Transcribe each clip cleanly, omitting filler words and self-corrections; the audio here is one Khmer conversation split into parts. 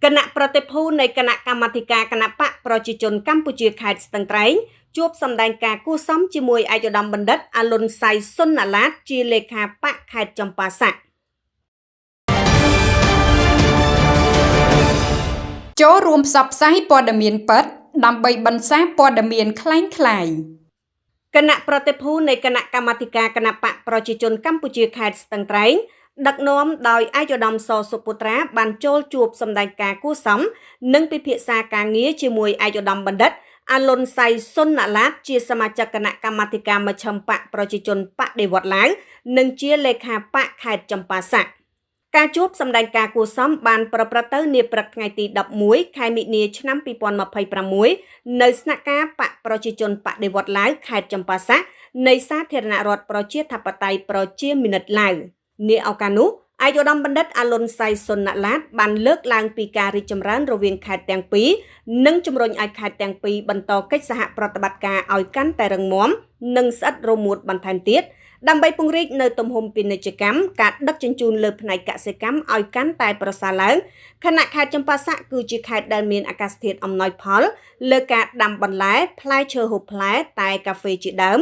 គណៈប្រតិភូនៃគណៈកម្មាធិការគណៈបកប្រជាជនកម្ពុជាខេត្តស្ទឹងត្រែងជួបសម្ដែងការគូសំជាមួយឯកឧត្តមបណ្ឌិតអលុនសៃសុនណាឡាតជាលេខាបកខេត្តចម្ប៉ាសាក់ចូលរួមផ្សព្វផ្សាយព័ត៌មានពិតដើម្បីបន្សាព័ត៌មានคล้ายៗគណៈប្រតិភូនៃគណៈកម្មាធិការគណៈបកប្រជាជនកម្ពុជាខេត្តស្ទឹងត្រែងដឹកនាំដោយឯកឧត្តមសសុពុត្រាបានចូលជួបសម្ដែងការគូសំនិងពិភាក្សាការងារជាមួយឯកឧត្តមបណ្ឌិតអលុនសៃសុនណាឡាតជាសមាជិកគណៈកម្មាធិការមជ្ឈិមបកប្រជាជនបដិវត្តឡាវនិងជាលេខាបកខេត្តចម្ប៉ាសាក់ការជួបសម្ដែងការគូសំបានប្រព្រឹត្តទៅនាព្រឹកថ្ងៃទី11ខែមិនិនាឆ្នាំ2026នៅស្នាក់ការបកប្រជាជនបដិវត្តឡាវខេត្តចម្ប៉ាសាក់នៃសាធារណរដ្ឋប្រជាធិបតេយ្យប្រជាមានិតឡាវនាឱកាសនោះឯកឧត្តមបណ្ឌិតអលុនសៃសុនណាឡាតបានលើកឡើងពីការរីកចម្រើនរវាងខេត្តទាំងពីរនិងជំរុញឲ្យខេត្តទាំងពីរបន្តកិច្ចសហប្រតិបត្តិការឲ្យកាន់តែរឹងមាំនិងស្អិតរមួតបន្ថែមទៀតដើម្បីពង្រីកនៅទំហំពាណិជ្ជកម្មការដឹកជញ្ជូនលើផ្នែកកសិកម្មឲ្យកាន់តែប្រសើរឡើងខណៈខេត្តចម្ប៉ាសាក់គឺជាខេត្តដែលមានអាកាសធាតុអំណោយផលលើការដាំបន្លែផ្លែឈើហូបផ្លែតែកាហ្វេជាដើម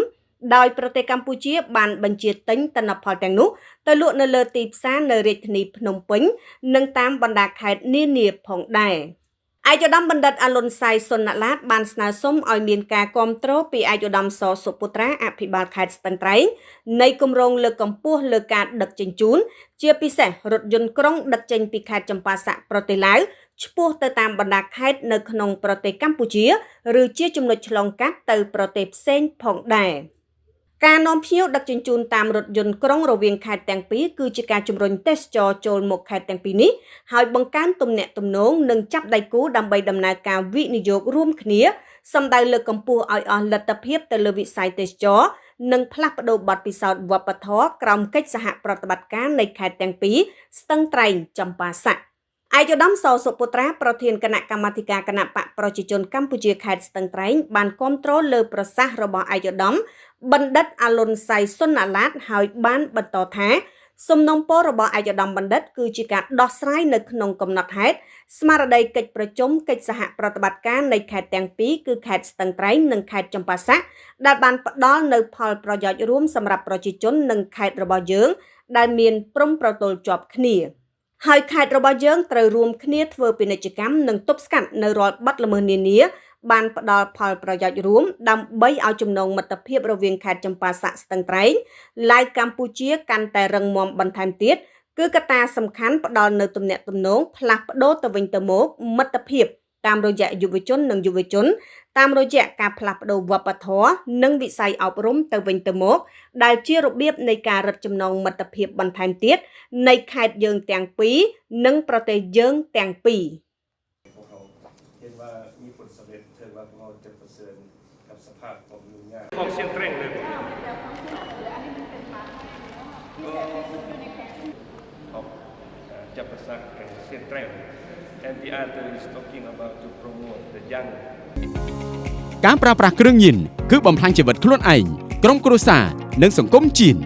ដោយប្រទេសកម្ពុជាបានបញ្ជាទិញទិន្នផលទាំងនោះទៅលក់នៅលើទីផ្សារនៅរាជធានីភ្នំពេញនិងតាមបណ្ដាខេត្តនានាផងដែរឯកឧត្តមបណ្ឌិតអលុនសៃសុនណាឡាតបានស្នើសុំឲ្យមានការគាំទ្រពីឯកឧត្តមសសុពុត្រាអភិបាលខេត្តស្ទឹងត្រែងនៃគម្រោងលើកកម្ពស់លើការដឹកជញ្ជូនជាពិសេសរថយន្តក្រុងដឹកចេញពីខេត្តចម្ប៉ាសាក់ប្រទេសឡាវឆ្ពោះទៅតាមបណ្ដាខេត្តនៅក្នុងប្រទេសកម្ពុជាឬជាចំណុចឆ្លងកាត់ទៅប្រទេសផ្សេងផងដែរការនាំភ្ញៀវដឹកជញ្ជូនតាមរថយន្តក្រុងរវាងខេត្តទាំងពីរគឺជាការជំរុញទេសចរចូលមកខេត្តទាំងពីរនេះហើយបង្កើនទំនាក់ទំនងនិងចាប់ដៃគូដើម្បីដំណើរការវិនិយោគរួមគ្នាសម្ដៅលើកកម្ពស់ឲ្យអស់លទ្ធភាពទៅលើវិស័យទេសចរនិងផ្លាស់ប្ដូរបទពិសោធន៍វប្បធម៌ក្រោមកិច្ចសហប្រតិបត្តិការនៃខេត្តទាំងពីរស្ទឹងត្រែងចម្ប៉ាសាក់ឯកឧត្តមសសុពុត្រាប្រធានគណៈកម្មាធិការគណៈបកប្រជាជនកម្ពុជាខេត្តស្ទឹងត្រែងបានគាំទ្រលើប្រសាសន៍របស់ឯកឧត្តមបណ្ឌិតអលុនសៃសុនណាឡាតហើយបានបន្តថាសំណុំពររបស់ឯកឧត្តមបណ្ឌិតគឺជាការដោះស្រាយនៅក្នុងកំណត់ហេតុស្មារតីកិច្ចប្រជុំកិច្ចសហប្រតិបត្តិការនៃខេត្តទាំងពីរគឺខេត្តស្ទឹងត្រែងនិងខេត្តចម្ប៉ាសាក់ដែលបានផ្ដល់នូវផលប្រយោជន៍រួមសម្រាប់ប្រជាជននិងខេត្តរបស់យើងដែលមានព្រំប្រទល់ជាប់គ្នាហើយខេត្តរបស់យើងត្រូវរួមគ្នាធ្វើពាណិជ្ជកម្មនិងទប់ស្កាត់នៅរាល់បទល្មើសនានាបានផ្ដល់ផលប្រយោជន៍រួមដើម្បីឲ្យចំណងមិត្តភាពរវាងខេត្តចម្ប៉ាសាក់ស្ទឹងត្រែងឡាវកម្ពុជាកាន់តែរឹងមាំបន្ថែមទៀតគឺកត្តាសំខាន់ផ្ដល់នៅទំនាក់ទំនងផ្លាស់ប្ដូរទៅវិញទៅមកមិត្តភាពតាមរយៈយុវជននិងយុវជនតាមរយៈការផ្លាស់ប្ដូរវប្បធម៌និងវិស័យអប់រំទៅវិញទៅមកដែលជារបៀបនៃការរឹតចំណងមិត្តភាពបន្ថែមទៀតនៃខេត្តយើងទាំងពីរនិងប្រទេសយើងទាំងពីរของเชียงเตร่งเลยของจับประสักเชียงเตร่ง and the other is talking about to promote the young ការប្រើប្រាស់គ្រឿងញៀនគឺបំផ្លាញជីវិតខ្លួនឯងក្រុមគ្រួសារនិងសង្គមជាតិ